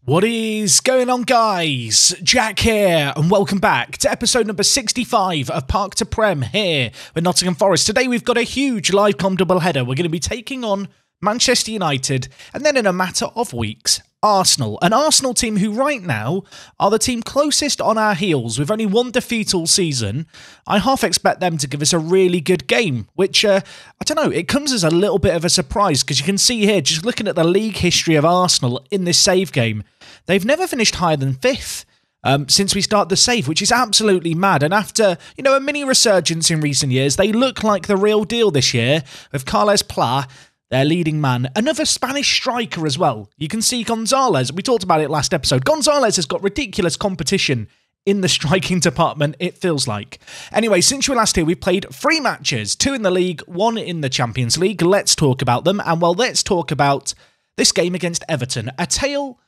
What is going on, guys? Jack here, and welcome back to episode number 65 of Park to Prem here with Nottingham Forest. Today we've got a huge live com doubleheader. We're going to be taking on Manchester United, and then in a matter of weeks, Arsenal. An Arsenal team who right now are the team closest on our heels with only one defeat all season. I half expect them to give us a really good game, which, I don't know, it comes as a little bit of a surprise because you can see here, just looking at the league history of Arsenal in this save game, they've never finished higher than 5th. Since we started the save, which is absolutely mad. And after, a mini resurgence in recent years, they look like the real deal this year with Carles Pla, their leading man. Another Spanish striker as well. You can see Gonzalez. We talked about it last episode. Gonzalez has got ridiculous competition in the striking department, it feels like. Anyway, since you were last here, we've played 3 matches. 2 in the league, 1 in the Champions League. Let's talk about them. And well, let's talk about this game against Everton. A tale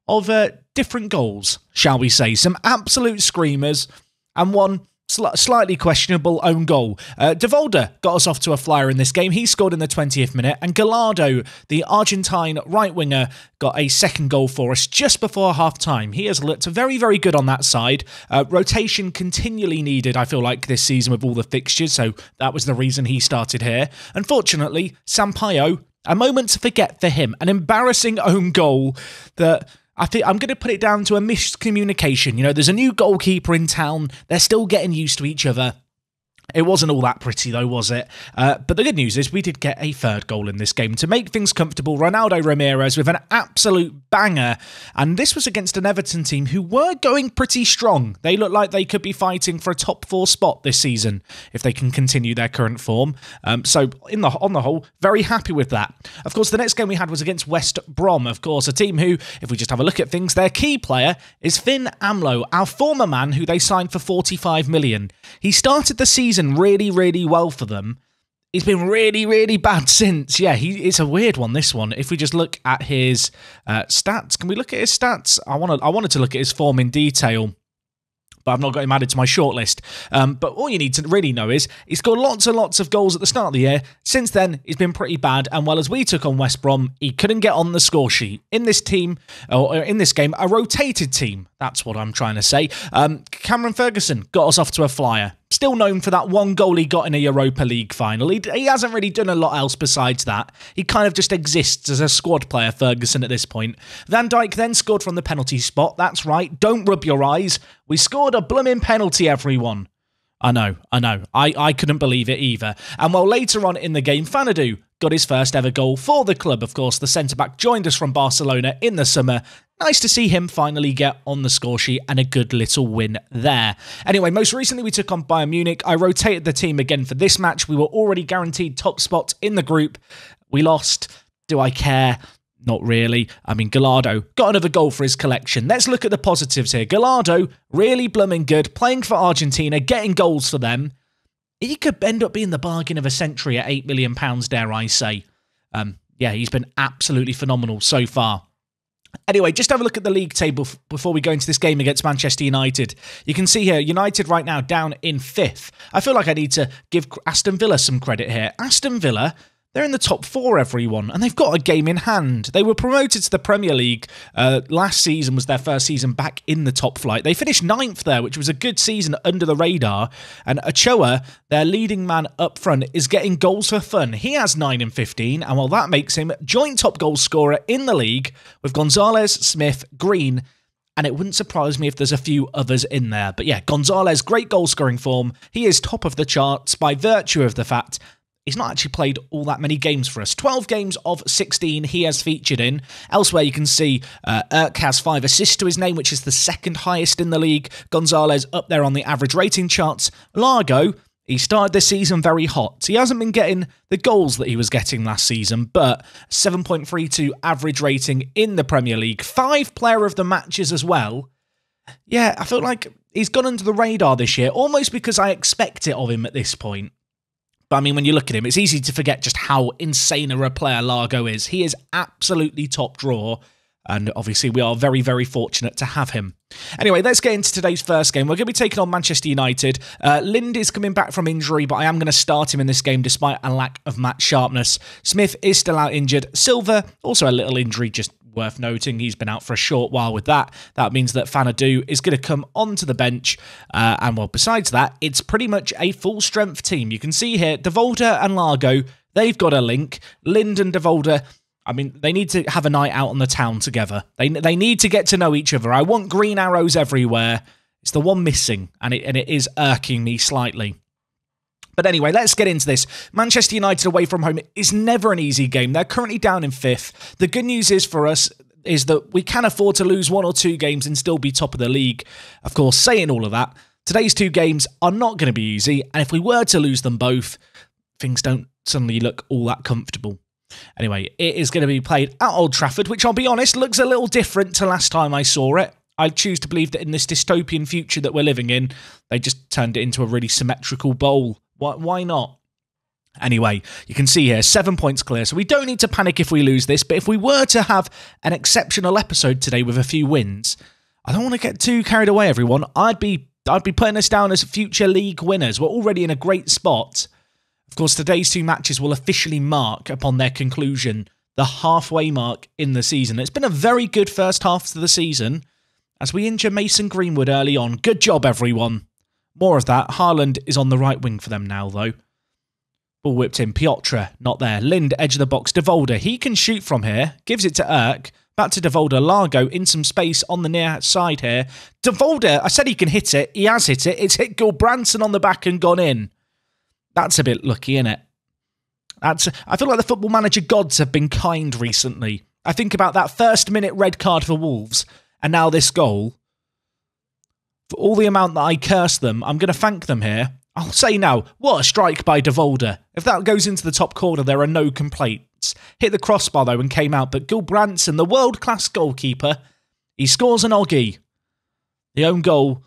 of different goals, shall we say. Some absolute screamers and one slightly questionable own goal. De Volder got us off to a flyer in this game. He scored in the 20th minute, and Gallardo, the Argentine right winger, got a second goal for us just before half-time. He has looked very, very good on that side. Rotation continually needed, I feel like, this season with all the fixtures, so that was the reason he started here. Unfortunately, Sampaio, a moment to forget for him. An embarrassing own goal that I think I'm going to put it down to a miscommunication. There's a new goalkeeper in town. They're still getting used to each other. It wasn't all that pretty, though, was it? But the good news is we did get a third goal in this game to make things comfortable. Ronaldo Ramirez with an absolute banger. And this was against an Everton team who were going pretty strong. They look like they could be fighting for a top 4 spot this season if they can continue their current form. So on the whole, very happy with that. Of course, the next game we had was against West Brom, of course, a team who, if we just have a look at things, their key player is Finn Amlo, our former man who they signed for 45 million. He started the season really, really well for them. He's been really, really bad since. Yeah, it's a weird one, this one. If we just look at his stats, can we look at his stats? I wanted to look at his form in detail, but I've not got him added to my shortlist. But all you need to really know is he's scored lots and lots of goals at the start of the year. Since then, he's been pretty bad. And well, as we took on West Brom, he couldn't get on the score sheet. In this team, or in this game, a rotated team. That's what I'm trying to say. Cameron Ferguson got us off to a flyer. Still known for that one goal he got in a Europa League final. He hasn't really done a lot else besides that. He kind of just exists as a squad player, Ferguson, at this point. Van Dijk then scored from the penalty spot. That's right. Don't rub your eyes. We scored a blooming penalty, everyone. I know. I couldn't believe it either. And well, later on in the game, Fanadu got his first ever goal for the club. Of course, the centre-back joined us from Barcelona in the summer. Nice to see him finally get on the score sheet and a good little win there. Anyway, most recently we took on Bayern Munich. I rotated the team again for this match. We were already guaranteed top spot in the group. We lost. Do I care? Not really. I mean, Gallardo got another goal for his collection. Let's look at the positives here. Gallardo, really blooming good, playing for Argentina, getting goals for them. He could end up being the bargain of a century at £8 million, dare I say. Yeah, he's been absolutely phenomenal so far. Anyway, just have a look at the league table before we go into this game against Manchester United. You can see here, United right now down in 5th. I feel like I need to give Aston Villa some credit here. Aston Villa, they're in the top 4, everyone, and they've got a game in hand. They were promoted to the Premier League. Last season was their first season back in the top flight. They finished 9th there, which was a good season under the radar. And Ochoa, their leading man up front, is getting goals for fun. He has 9 and 15, and well, that makes him joint top goal scorer in the league with Gonzalez, Smith, Green, and it wouldn't surprise me if there's a few others in there. But yeah, Gonzalez, great goal-scoring form. He is top of the charts by virtue of the fact he's not actually played all that many games for us. 12 games of 16 he has featured in. Elsewhere, you can see Erk has 5 assists to his name, which is the second highest in the league. Gonzalez up there on the average rating charts. Largo, he started this season very hot. He hasn't been getting the goals that he was getting last season, but 7.32 average rating in the Premier League. 5 player of the matches as well. Yeah, I feel like he's gone under the radar this year, almost because I expect it of him at this point. But I mean, when you look at him, it's easy to forget just how insane a player Largo is. He is absolutely top draw. And obviously, we are very, very fortunate to have him. Anyway, let's get into today's first game. We're going to be taking on Manchester United. Lind is coming back from injury, but I am going to start him in this game despite a lack of match sharpness. Smith is still out injured. Silva, also a little injury just worth noting, he's been out for a short while with that. That means that Fanadu is going to come onto the bench. And well, besides that, it's pretty much a full-strength team. You can see here, De Volder and Largo, they've got a link. Lind and De Volder, I mean, they need to have a night out on the town together. They need to get to know each other. I want green arrows everywhere. It's the one missing, and it is irking me slightly. But anyway, let's get into this. Manchester United away from home is never an easy game. They're currently down in 5th. The good news is for us is that we can afford to lose 1 or 2 games and still be top of the league. Of course, saying all of that, today's 2 games are not going to be easy. And if we were to lose them both, things don't suddenly look all that comfortable. Anyway, it is going to be played at Old Trafford, which I'll be honest, looks a little different to last time I saw it. I choose to believe that in this dystopian future that we're living in, they just turned it into a really symmetrical bowl. Why not? Anyway, you can see here, 7 points clear, so we don't need to panic if we lose this, but if we were to have an exceptional episode today with a few wins, I don't want to get too carried away, everyone. I'd be putting us down as future league winners. We're already in a great spot. Of course, today's 2 matches will officially mark, upon their conclusion, the halfway mark in the season. It's been a very good first half to the season, as we injure Mason Greenwood early on. Good job, everyone. More of that. Haaland is on the right wing for them now, though. Ball whipped in. Piotr, not there. Lind, edge of the box. De Volder, he can shoot from here. Gives it to Erk. Back to De Volder. Largo in some space on the near side here. De Volder, I said he can hit it. He has hit it. It's hit Gulbranson on the back and gone in. That's a bit lucky, isn't it? I feel like the Football Manager gods have been kind recently. I think about that first-minute red card for Wolves, and now this goal. For all the amount that I curse them, I'm going to thank them here. I'll say now, what a strike by De Volder. If that goes into the top corner, there are no complaints. Hit the crossbar, though, and came out. But Gulbranson, the world-class goalkeeper, he scores an Oggy. The own goal,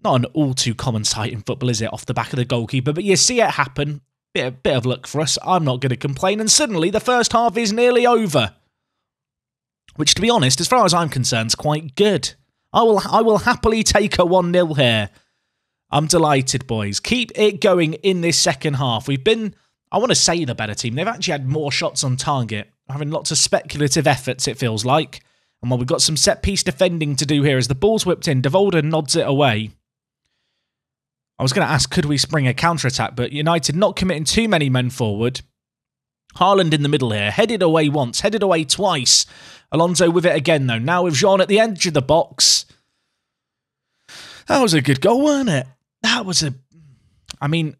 not an all-too-common sight in football, is it, off the back of the goalkeeper? But you see it happen. Bit of luck for us. I'm not going to complain. And suddenly, the first half is nearly over. Which, to be honest, as far as I'm concerned, is quite good. I will happily take a 1-0 here. I'm delighted, boys. Keep it going in this second half. We've been, I want to say, the better team. They've actually had more shots on target, having lots of speculative efforts, it feels like. And while we've got some set-piece defending to do here as the ball's whipped in, De Volder nods it away. I was going to ask, could we spring a counter-attack? But United not committing too many men forward. Haaland in the middle here. Headed away once, headed away twice. Alonso with it again, though. Now with Jean at the edge of the box. That was a good goal, wasn't it? That was a... I mean,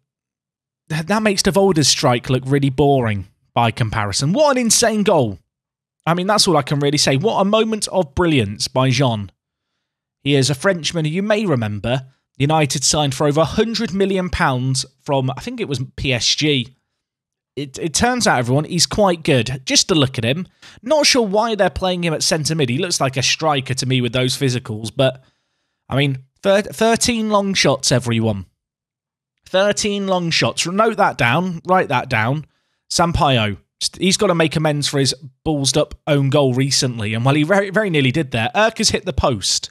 that makes De Volder's strike look really boring by comparison. What an insane goal. I mean, that's all I can really say. What a moment of brilliance by Jean. He is a Frenchman who you may remember United signed for over £100 million from, I think it was PSG. It turns out, everyone, he's quite good. Just to look at him. Not sure why they're playing him at centre mid. He looks like a striker to me with those physicals. But, I mean, 13 long shots, everyone. 13 long shots. Note that down. Write that down. Sampaio. He's got to make amends for his ballsed up own goal recently. And, well, he very, very nearly did there. Erk has hit the post.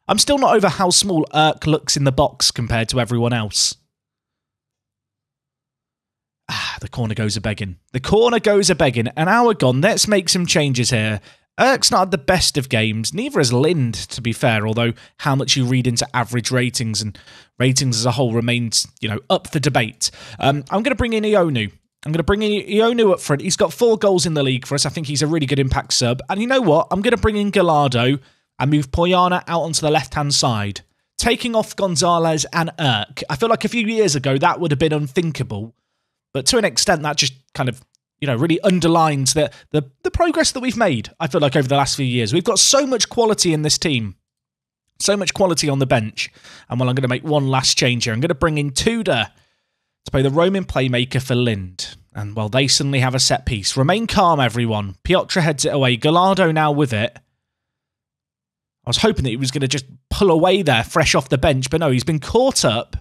I'm still not over how small Erk looks in the box compared to everyone else. The corner goes a-begging. The corner goes a-begging. An hour gone. Let's make some changes here. Erk's not had the best of games. Neither has Lind, to be fair, although how much you read into average ratings and ratings as a whole remains, up for debate. I'm going to bring in Ionu. I'm going to bring in Ionu up front. He's got 4 goals in the league for us. I think he's a really good impact sub. And you know what? I'm going to bring in Gallardo and move Poyana out onto the left-hand side, taking off Gonzalez and Erk. I feel like a few years ago that would have been unthinkable. But to an extent, that just kind of, really underlines the progress that we've made, I feel like, over the last few years. We've got so much quality in this team. So much quality on the bench. And, well, I'm going to make one last change here. I'm going to bring in Tudor to play the roaming playmaker for Lind. And, well, they suddenly have a set piece. Remain calm, everyone. Piotr heads it away. Gallardo now with it. I was hoping that he was going to just pull away there, fresh off the bench. But no, he's been caught up.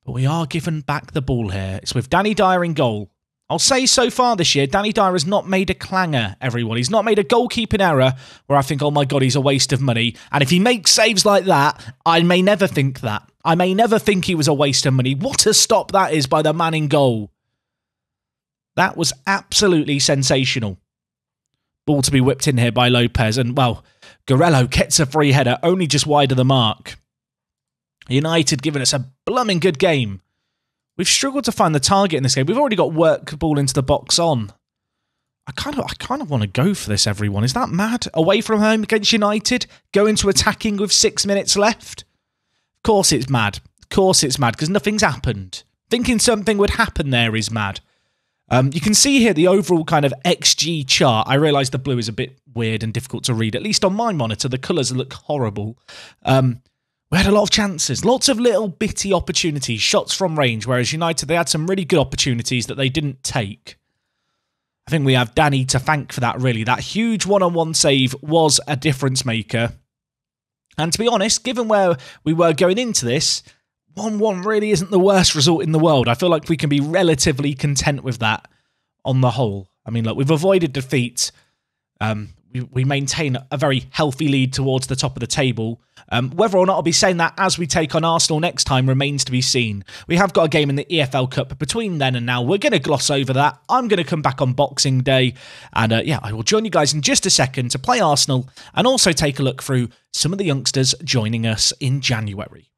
But we are given back the ball here. It's with Danny Dyer in goal. I'll say so far this year, Danny Dyer has not made a clanger, everyone. He's not made a goalkeeping error where I think, oh my God, he's a waste of money. And if he makes saves like that, I may never think that. I may never think he was a waste of money. What a stop that is by the man in goal. That was absolutely sensational. Ball to be whipped in here by Lopez. And, well, Guerrero gets a free header, only just wide of the mark. United giving us a blooming good game. We've struggled to find the target in this game. We've already got work ball into the box on. I kind of want to go for this, everyone. Is that mad? Away from home against United, go into attacking with 6 minutes left? Of course it's mad. Of course it's mad, because nothing's happened. Thinking something would happen there is mad. You can see here the overall kind of XG chart. I realise the blue is a bit weird and difficult to read. At least on my monitor, the colours look horrible. We had a lot of chances, lots of little bitty opportunities, shots from range, whereas United, they had some really good opportunities that they didn't take. I think we have Danny to thank for that, really. That huge one-on-one save was a difference maker. And to be honest, given where we were going into this, 1-1 really isn't the worst result in the world. I feel like we can be relatively content with that on the whole. I mean, look, we've avoided defeat. We maintain a very healthy lead towards the top of the table. Whether or not I'll be saying that as we take on Arsenal next time remains to be seen. We have got a game in the EFL Cup between then and now. We're going to gloss over that. I'm going to come back on Boxing Day. And yeah, I will join you guys in just a second to play Arsenal and also take a look through some of the youngsters joining us in January.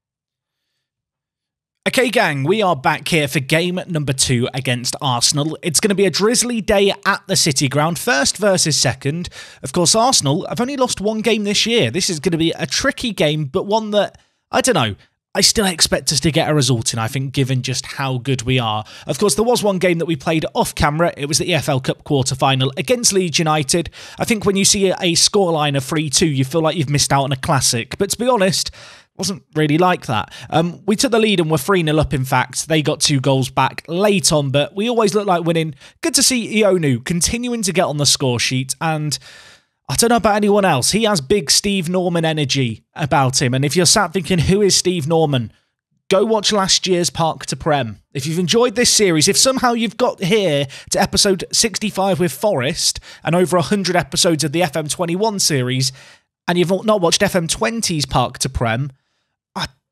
Okay, gang, we are back here for game number 2 against Arsenal. It's going to be a drizzly day at the City Ground, first versus second. Of course, Arsenal have only lost 1 game this year. This is going to be a tricky game, but one that, I don't know, I still expect us to get a result in, I think, given just how good we are. Of course, there was one game that we played off camera. It was the EFL Cup quarter-final against Leeds United. I think when you see a scoreline of 3-2, you feel like you've missed out on a classic. But to be honest, wasn't really like that. We took the lead and were 3-0 up, in fact. They got 2 goals back late on, but we always look like winning. Good to see Ionu continuing to get on the score sheet, and I don't know about anyone else. He has big Steve Norman energy about him, and if you're sat thinking, who is Steve Norman? Go watch last year's Park to Prem. If you've enjoyed this series, if somehow you've got here to episode 65 with Forest and over 100 episodes of the FM21 series, and you've not watched FM20's Park to Prem,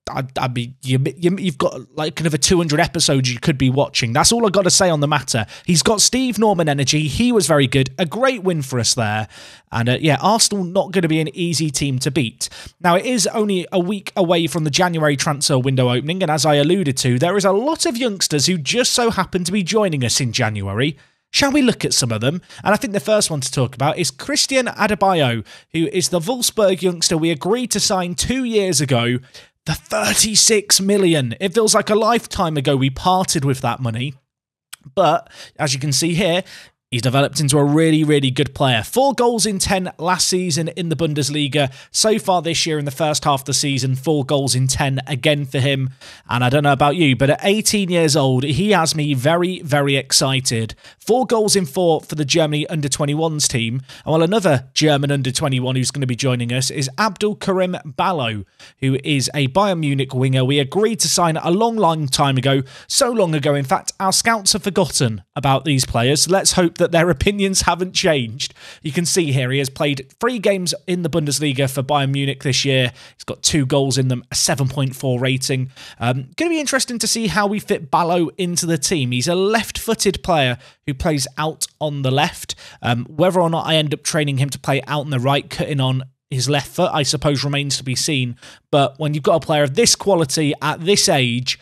I mean, you've got like kind of a 200 episodes you could be watching. That's all I've got to say on the matter. He's got Steve Norman energy. He was very good. A great win for us there. And yeah, Arsenal not going to be an easy team to beat. Now, it is only a week away from the January transfer window opening. And as I alluded to, there is a lot of youngsters who just so happen to be joining us in January. Shall we look at some of them? And I think the first one to talk about is Christian Adebayo, who is the Wolfsburg youngster we agreed to sign 2 years ago. The 36 million. It feels like a lifetime ago we parted with that money. But, as you can see here, he's developed into a really, really good player. 4 goals in 10 last season in the Bundesliga. So far this year in the first half of the season, 4 goals in 10 again for him. And I don't know about you, but at 18 years old, he has me very, very excited. 4 goals in 4 for the Germany under-21s team. And while another German under-21 who's going to be joining us is Abdul Karim Ballo, who is a Bayern Munich winger. We agreed to sign a long, long time ago. So long ago, in fact, our scouts have forgotten about these players. Let's hope that their opinions haven't changed. You can see here he has played 3 games in the Bundesliga for Bayern Munich this year. He's got 2 goals in them, a 7.4 rating. Going to be interesting to see how we fit Ballo into the team. He's a left-footed player who plays out on the left. Whether or not I end up training him to play out on the right, cutting on his left foot, I suppose remains to be seen. But when you've got a player of this quality at this age,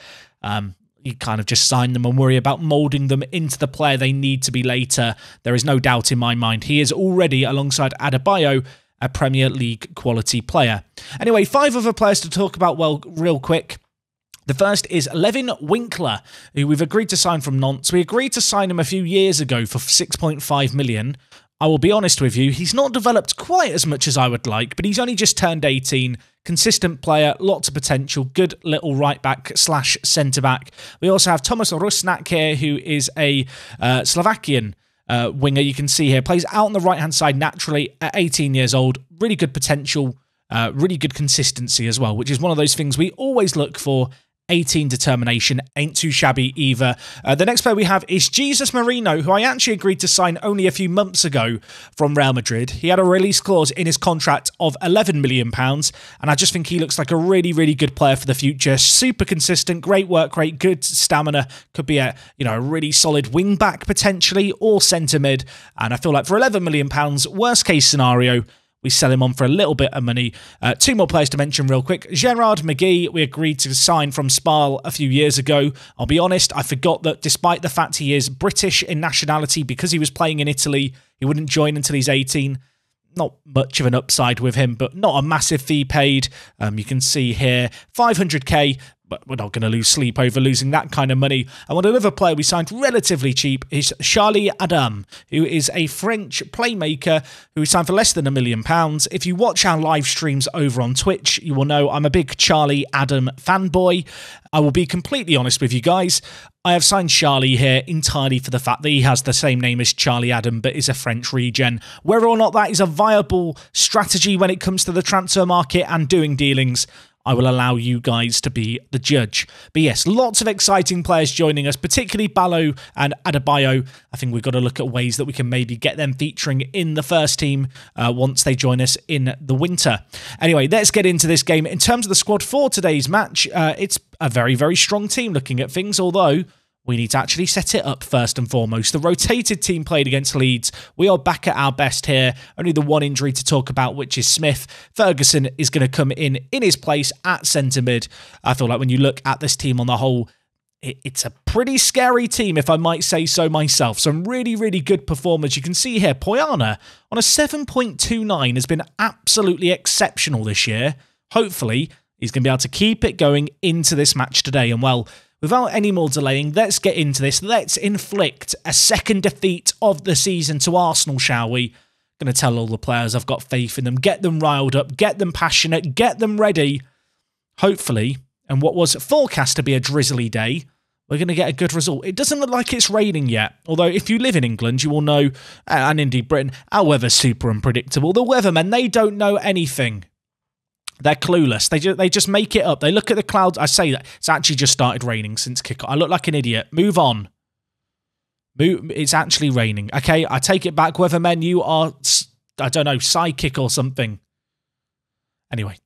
you kind of just sign them and worry about moulding them into the player they need to be later. There is no doubt in my mind. He is already, alongside Adebayo, a Premier League quality player. Anyway, 5 other players to talk about, well, real quick. The first is Levin Winkler, who we've agreed to sign from Nantes. We agreed to sign him a few years ago for 6.5 million. I will be honest with you, he's not developed quite as much as I would like, but he's only just turned 18. Consistent player, lots of potential, good little right-back / centre-back. We also have Thomas Rusnak here, who is a Slovakian winger. You can see here, plays out on the right-hand side naturally at 18 years old. Really good potential, really good consistency as well, which is one of those things we always look for 18 determination, ain't too shabby either. The next player we have is Jesus Mourinho, who I actually agreed to sign only a few months ago from Real Madrid. He had a release clause in his contract of £11 million, and I just think he looks like a really, really good player for the future. Super consistent, great work rate, good stamina, could be a really solid wing back potentially, or centre mid, and I feel like for £11 million, worst case scenario, we sell him on for a little bit of money. Two more players to mention real quick. Gerard Mcgee, we agreed to sign from Spal a few years ago. I'll be honest, I forgot that despite the fact he is British in nationality, because he was playing in Italy, he wouldn't join until he's 18. Not much of an upside with him, but not a massive fee paid. You can see here, 500k, but we're not going to lose sleep over losing that kind of money. And another player we signed relatively cheap is Charlie Addons, who is a French playmaker who we signed for less than £1 million. If you watch our live streams over on Twitch, you will know I'm a big Charlie Addams fanboy. I will be completely honest with you guys. I have signed Charlie here entirely for the fact that he has the same name as Charlie Addams, but is a French regen. Whether or not that is a viable strategy when it comes to the transfer market and doing dealings, I will allow you guys to be the judge. But yes, lots of exciting players joining us, particularly Ballo and Adebayo. I think we've got to look at ways that we can maybe get them featuring in the first team once they join us in the winter. Anyway, let's get into this game. In terms of the squad for today's match, it's a very, very strong team looking at things, although we need to actually set it up first and foremost. The rotated team played against Leeds. We are back at our best here. Only the one injury to talk about, which is Smith. Ferguson is going to come in his place at centre mid. I feel like when you look at this team on the whole, it's a pretty scary team, if I might say so myself. Some really, really good performers. You can see here, Poyana on a 7.29 has been absolutely exceptional this year. Hopefully, he's going to be able to keep it going into this match today. And well, without any more delaying, let's get into this. Let's inflict a second defeat of the season to Arsenal, shall we? I'm going to tell all the players I've got faith in them. Get them riled up, get them passionate, get them ready. Hopefully, and what was forecast to be a drizzly day, we're going to get a good result. It doesn't look like it's raining yet, although if you live in England, you will know, and indeed Britain, our weather's super unpredictable. The weathermen, they don't know anything. They're clueless. They just make it up. They look at the clouds. I say that. It's actually just started raining since kickoff. I look like an idiot. Move on. It's actually raining. Okay, I take it back. Weathermen, you are, I don't know, psychic or something. Anyway,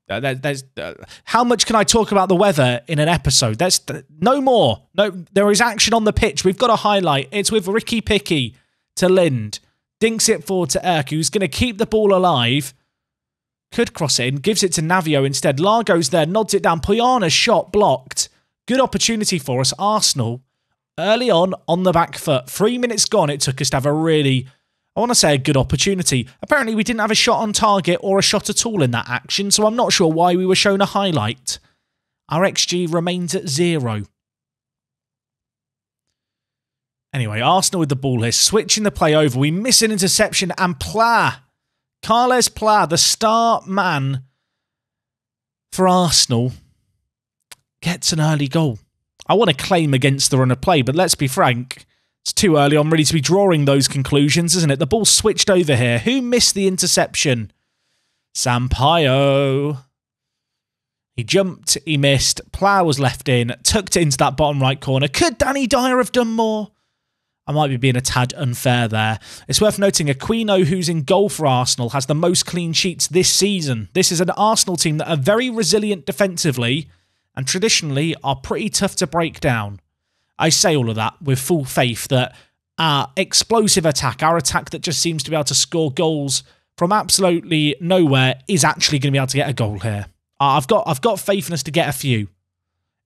how much can I talk about the weather in an episode? There's no more. No, there is action on the pitch. We've got a highlight. It's with Ricky Picky to Lind. Dinks it forward to Erk, who's going to keep the ball alive. Could cross it in, gives it to Navio instead. Largo's there, nods it down. Poyana's shot blocked. Good opportunity for us. Arsenal, early on the back foot. 3 minutes gone, it took us to have a really, I want to say a good opportunity. Apparently, we didn't have a shot on target or a shot at all in that action, so I'm not sure why we were shown a highlight. Our XG remains at 0. Anyway, Arsenal with the ball here, switching the play over. We miss an interception, and Carles Pla, the star man for Arsenal, gets an early goal. I want to claim against the run of play, but let's be frank, it's too early. I'm ready to be drawing those conclusions, isn't it? The ball switched over here. Who missed the interception? Sampaio. He jumped, he missed. Pla was left in, tucked it into that bottom right corner. Could Danny Dyer have done more? I might be being a tad unfair there. It's worth noting Aquino, who's in goal for Arsenal, has the most clean sheets this season. This is an Arsenal team that are very resilient defensively and traditionally are pretty tough to break down. I say all of that with full faith that our explosive attack, our attack that just seems to be able to score goals from absolutely nowhere, is actually going to be able to get a goal here. I've got faith in us to get a few.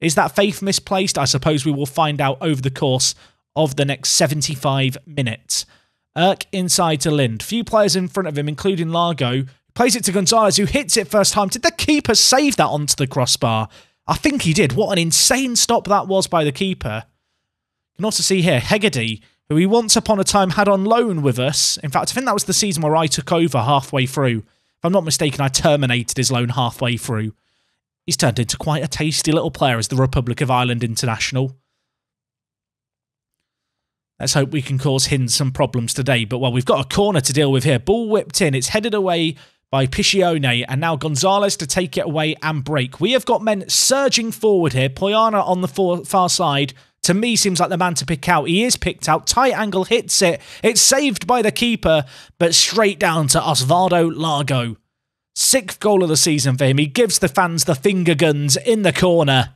Is that faith misplaced? I suppose we will find out over the course of the next 75 minutes. Erk inside to Lind. Few players in front of him, including Largo. Plays it to Gonzalez, who hits it first time. Did the keeper save that onto the crossbar? I think he did. What an insane stop that was by the keeper. You can also see here, Hegarty, who he once upon a time had on loan with us. In fact, I think that was the season where I took over halfway through. If I'm not mistaken, I terminated his loan halfway through. He's turned into quite a tasty little player as the Republic of Ireland international. Let's hope we can cause him some problems today. But, well, we've got a corner to deal with here. Ball whipped in. It's headed away by Piccione, and now Gonzalez to take it away and break. We have got men surging forward here. Poyana on the far side, to me, seems like the man to pick out. He is picked out. Tight angle hits it. It's saved by the keeper, but straight down to Osvaldo Largo. 6th goal of the season for him. He gives the fans the finger guns in the corner.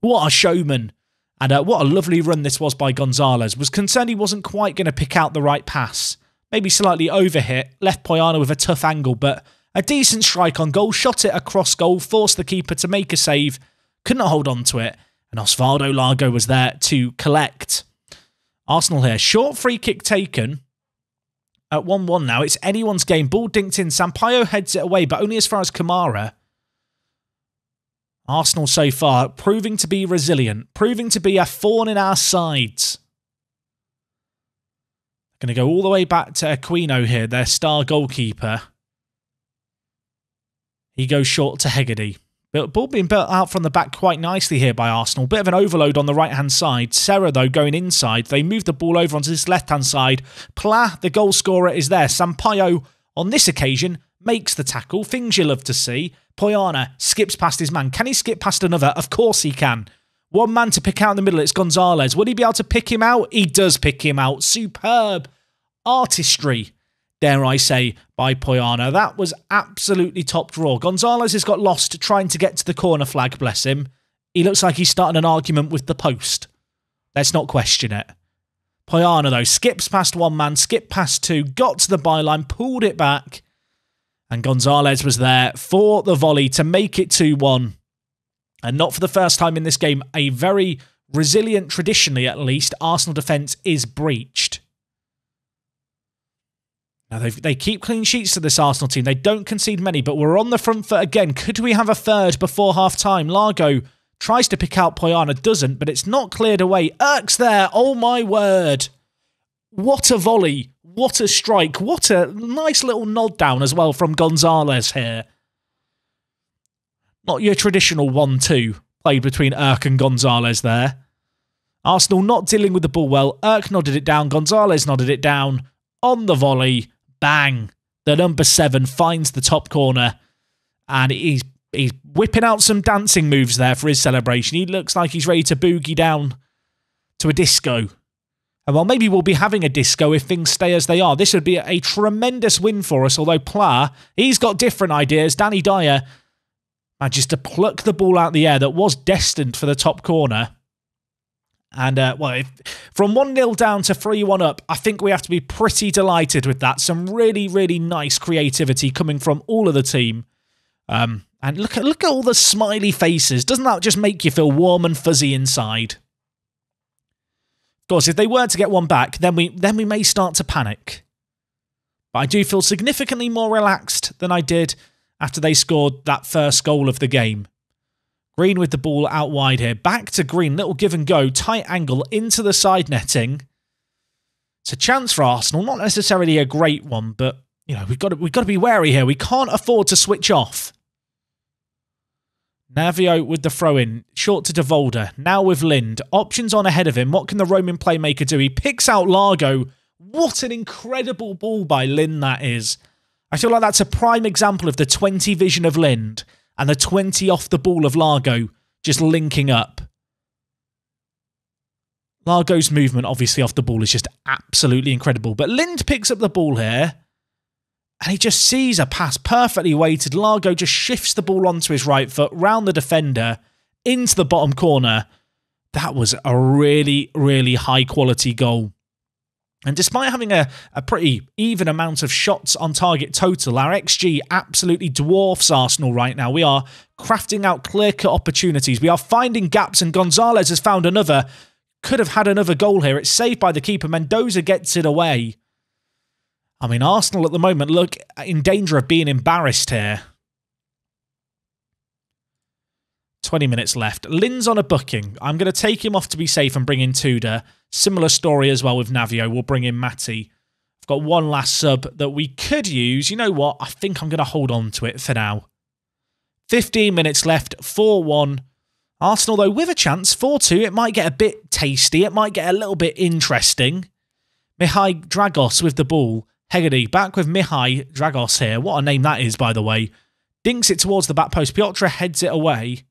What a showman. And what a lovely run this was by Gonzalez. Was concerned he wasn't quite going to pick out the right pass. Maybe slightly overhit. Left Poyana with a tough angle, but a decent strike on goal. Shot it across goal. Forced the keeper to make a save. Couldn't hold on to it. And Osvaldo Largo was there to collect. Arsenal here. Short free kick taken. At 1-1 now. It's anyone's game. Ball dinked in. Sampaio heads it away, but only as far as Kamara. Arsenal so far proving to be resilient. Proving to be a thorn in our sides. Going to go all the way back to Aquino here, their star goalkeeper. He goes short to Hegarty. Ball being built out from the back quite nicely here by Arsenal. Bit of an overload on the right-hand side. Serra, though, going inside. They move the ball over onto this left-hand side. Pla, the goal scorer, is there. Sampaio, on this occasion, makes the tackle. Things you love to see. Poyana skips past his man. Can he skip past another? Of course he can. One man to pick out in the middle. It's Gonzalez. Would he be able to pick him out? He does pick him out. Superb artistry, dare I say, by Poyana. That was absolutely top draw. Gonzalez has got lost trying to get to the corner flag, bless him. He looks like he's starting an argument with the post. Let's not question it. Poyana, though, skips past one man, skipped past two, got to the byline, pulled it back, and Gonzalez was there for the volley to make it 2-1. And not for the first time in this game, a very resilient, traditionally at least, Arsenal defence is breached. Now, they keep clean sheets to this Arsenal team. They don't concede many, but we're on the front foot again. Could we have a third before half-time? Largo tries to pick out Poyana, doesn't, but it's not cleared away. Erk's there. Oh, my word. What a volley. What a strike. What a nice little nod down as well from Gonzalez here. Not your traditional 1-2 played between Erk and Gonzalez there. Arsenal not dealing with the ball well. Erk nodded it down. Gonzalez nodded it down. On the volley. Bang. The number 7 finds the top corner. And he's whipping out some dancing moves there for his celebration. He looks like he's ready to boogie down to a disco. And well, maybe we'll be having a disco if things stay as they are. This would be a tremendous win for us, although Pla, he's got different ideas. Danny Dyer manages to pluck the ball out of the air that was destined for the top corner. And, from 1-0 down to 3-1 up, I think we have to be pretty delighted with that. Some really, really nice creativity coming from all of the team. And look at all the smiley faces. Doesn't that just make you feel warm and fuzzy inside? Of course, if they were to get one back, then we may start to panic. But I do feel significantly more relaxed than I did after they scored that first goal of the game. Green with the ball out wide here. Back to Green. Little give and go. Tight angle into the side netting. It's a chance for Arsenal. Not necessarily a great one, but you know we've got to be wary here. We can't afford to switch off. Navio with the throw-in. Short to De Volder. Now with Lind. Options on ahead of him. What can the Roman playmaker do? He picks out Largo. What an incredible ball by Lind that is. I feel like that's a prime example of the 20 vision of Lind. And the 20 off the ball of Largo just linking up. Largo's movement, obviously, off the ball is just absolutely incredible. But Lind picks up the ball here. And he just sees a pass perfectly weighted. Largo just shifts the ball onto his right foot, round the defender, into the bottom corner. That was a really, really high-quality goal. And despite having a pretty even amount of shots on target total, our XG absolutely dwarfs Arsenal right now. We are crafting out clear-cut opportunities. We are finding gaps, and Gonzalez has found another. Could have had another goal here. It's saved by the keeper. Mendoza gets it away. I mean, Arsenal at the moment look in danger of being embarrassed here. 20 minutes left. Lind's on a booking. I'm going to take him off to be safe and bring in Tudor. Similar story as well with Navio. We'll bring in Matty. I've got one last sub that we could use. You know what? I think I'm going to hold on to it for now. 15 minutes left. 4-1. Arsenal, though, with a chance. 4-2. It might get a bit tasty. It might get a little bit interesting. Mihai Dragos with the ball. Hegedy back with Mihai Dragos here. What a name that is, by the way. Dinks it towards the back post. Piotr heads it away.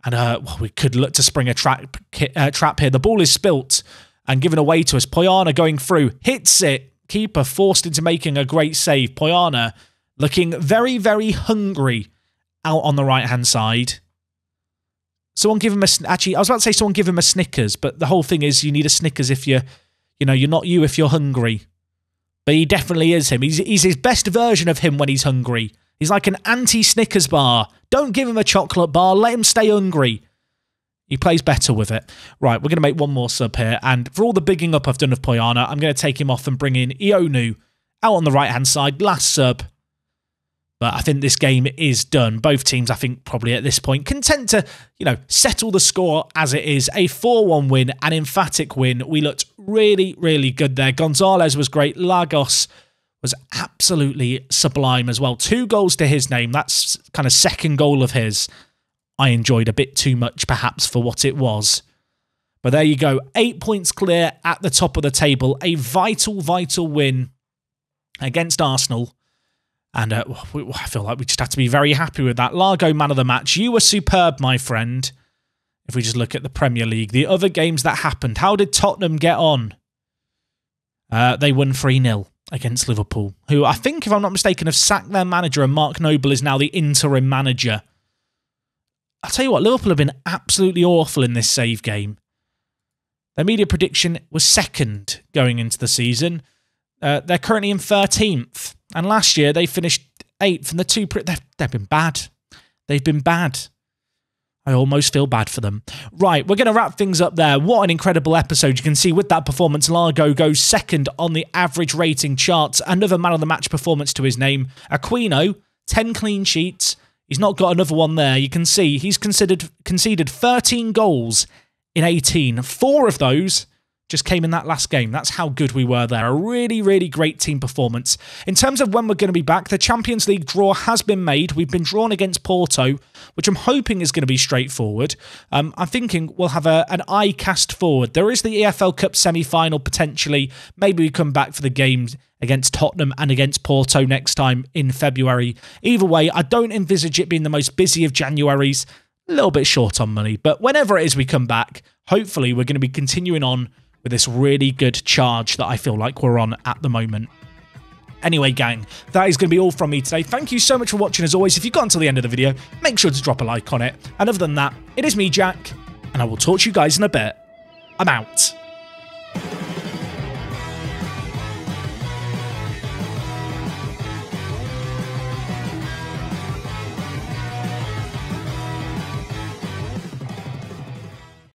And well, we could look to spring a trap here. The ball is spilt and given away to us. Poyana going through. Hits it. Keeper forced into making a great save. Poyana looking very, very hungry out on the right-hand side. Someone give him actually, I was about to say someone give him a Snickers, but the whole thing is you need a Snickers if you're not you if you're hungry. But he definitely is him. He's his best version of him when he's hungry. He's like an anti-Snickers bar. Don't give him a chocolate bar. Let him stay hungry. He plays better with it. Right, we're going to make one more sub here. And for all the bigging up I've done of Poyana, I'm going to take him off and bring in Ionu out on the right-hand side. Last sub. But I think this game is done. Both teams, I think, probably at this point, content to, settle the score as it is. A 4-1 win, an emphatic win. We looked really, really good there. Gonzalez was great. Lagos was absolutely sublime as well. 2 goals to his name. That's kind of second goal of his. I enjoyed a bit too much, perhaps, for what it was. But there you go. 8 points clear at the top of the table. A vital, vital win against Arsenal. And I feel like we just have to be very happy with that. Largo, man of the match. You were superb, my friend. If we just look at the Premier League. The other games that happened. How did Tottenham get on? They won 3-0 against Liverpool. Who I think, if I'm not mistaken, have sacked their manager. And Mark Noble is now the interim manager. I'll tell you what. Liverpool have been absolutely awful in this save game. Their media prediction was second going into the season. They're currently in 13th. And last year, they finished 8th. And the two... They've been bad. They've been bad. I almost feel bad for them. Right, we're going to wrap things up there. What an incredible episode. You can see with that performance, Largo goes second on the average rating charts. Another man of the match performance to his name. Aquino, 10 clean sheets. He's not got another one there. You can see he's conceded 13 goals in 18. 4 of those just came in that last game. That's how good we were there. A really, really great team performance. In terms of when we're going to be back, the Champions League draw has been made. We've been drawn against Porto, which I'm hoping is going to be straightforward. I'm thinking we'll have an eye cast forward. There is the EFL Cup semi-final potentially. Maybe we come back for the games against Tottenham and against Porto next time in February. Either way, I don't envisage it being the most busy of Januaries. A little bit short on money, but whenever it is we come back, hopefully we're going to be continuing on with this really good charge that I feel like we're on at the moment. Anyway, gang, that is going to be all from me today. Thank you so much for watching as always. If you got until the end of the video, make sure to drop a like on it. And other than that, it is me, Jack, and I will talk to you guys in a bit. I'm out.